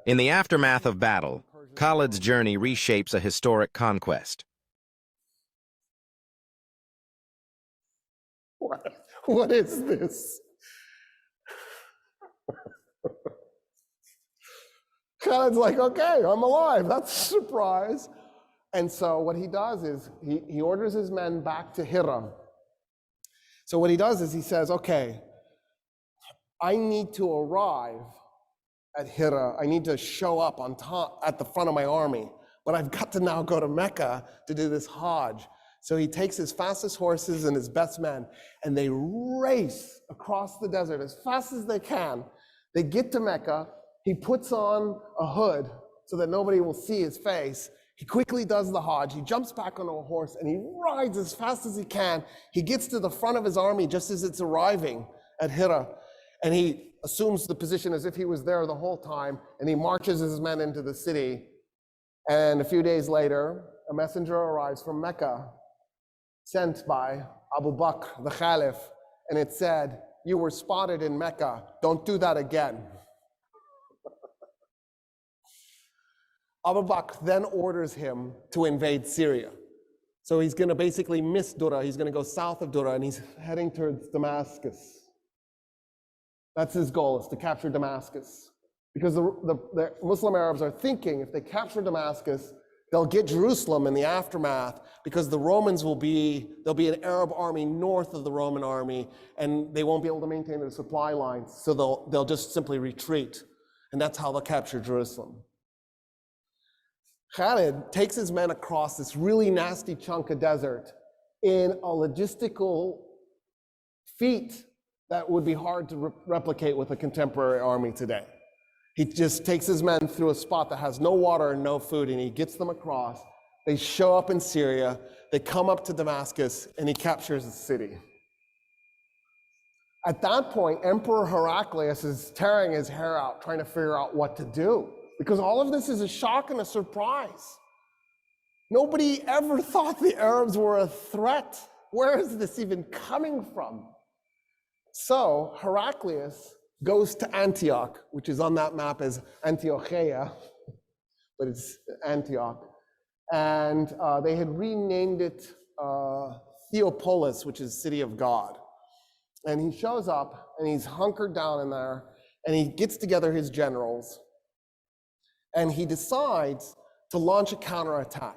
In the aftermath of battle, Khaled's journey reshapes a historic conquest. What is this? Khaled's like, okay, I'm alive. That's a surprise. And so what he does is he orders his men back to Hira. So what he does is he says, okay, I need to arrive at Hira. I need to show up on top at the front of my army, but I've got to now go to Mecca to do this Hajj. So he takes his fastest horses and his best men, and they race across the desert as fast as they can. They get to Mecca. He puts on a hood so that nobody will see his face. He quickly does the Hajj. He jumps back onto a horse and he rides as fast as he can. He gets to the front of his army just as it's arriving at Hira, and he assumes the position as if he was there the whole time, and he marches his men into the city. And a few days later, a messenger arrives from Mecca, sent by Abu Bakr, the Caliph, and it said, "You were spotted in Mecca. Don't do that again." Abu Bakr then orders him to invade Syria. So he's going to basically miss Dura. He's going to go south of Dura, and he's heading towards Damascus. That's his goal, is to capture Damascus. Because the Muslim Arabs are thinking if they capture Damascus, they'll get Jerusalem in the aftermath, because the Romans there'll be an Arab army north of the Roman army, and they won't be able to maintain their supply lines, so they'll just simply retreat. And that's how they'll capture Jerusalem. Khaled takes his men across this really nasty chunk of desert in a logistical feat that would be hard to replicate with a contemporary army today. He just takes his men through a spot that has no water and no food, and he gets them across. They show up in Syria, they come up to Damascus, and he captures the city. At that point, Emperor Heraclius is tearing his hair out, trying to figure out what to do, because all of this is a shock and a surprise. Nobody ever thought the Arabs were a threat. Where is this even coming from? So Heraclius goes to Antioch, which is on that map as Antiocheia, but it's Antioch. And they had renamed it Theopolis, which is City of God. And he shows up, and he's hunkered down in there, and he gets together his generals, and he decides to launch a counterattack.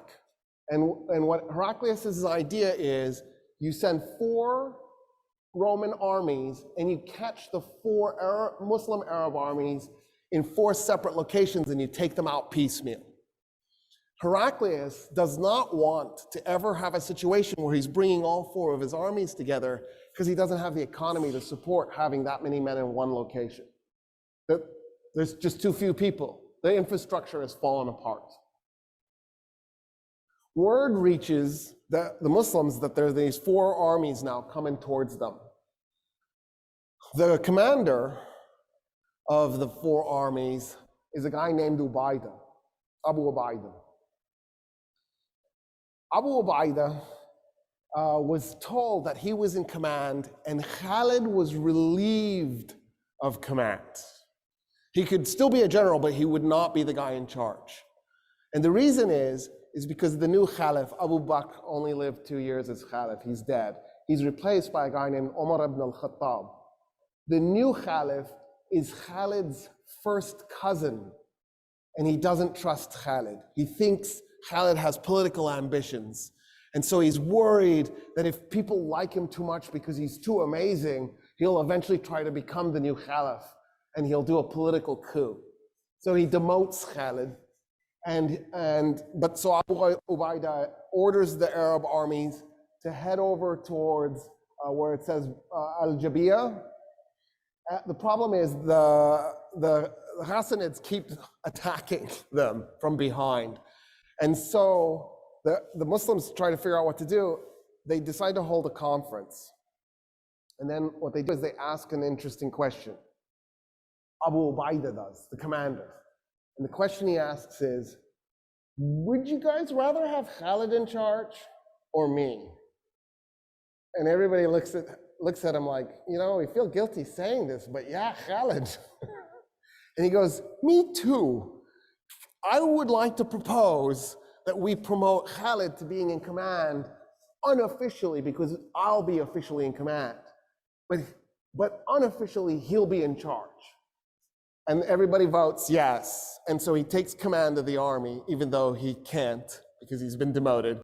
And what Heraclius' idea is, you send 4 Roman armies, and you catch the 4 Muslim Arab armies in 4 separate locations, and you take them out piecemeal. Heraclius does not want to ever have a situation where he's bringing all 4 of his armies together, because he doesn't have the economy to support having that many men in one location. There's just too few people. The infrastructure has fallen apart. Word reaches the Muslims that there are these 4 armies now coming towards them. The commander of the 4 armies is a guy named Abu Ubaidah. Abu Ubaidah was told that he was in command, and Khaled was relieved of command. He could still be a general, but he would not be the guy in charge. And the reason is because the new Caliph, Abu Bakr, only lived 2 years as Caliph. He's dead. He's replaced by a guy named Umar ibn al-Khattab. The new Caliph is Khaled's first cousin, and he doesn't trust Khaled. He thinks Khaled has political ambitions. And so he's worried that if people like him too much because he's too amazing, he'll eventually try to become the new Caliph, and he'll do a political coup. So he demotes Khaled, but so Abu Ubaidah orders the Arab armies to head over towards where it says Al-Jabiyah. The problem is the Hassanids keep attacking them from behind. And so the Muslims try to figure out what to do. They decide to hold a conference. And then what they do is they ask an interesting question. Abu Ubaidah does, the commander. And the question he asks is, would you guys rather have Khaled in charge or me? And everybody looks at him like, we feel guilty saying this, but yeah, Khaled. And he goes, me too. I would like to propose that we promote Khaled to being in command unofficially, because I'll be officially in command. But unofficially, he'll be in charge. And everybody votes yes. And so he takes command of the army, even though he can't, because he's been demoted.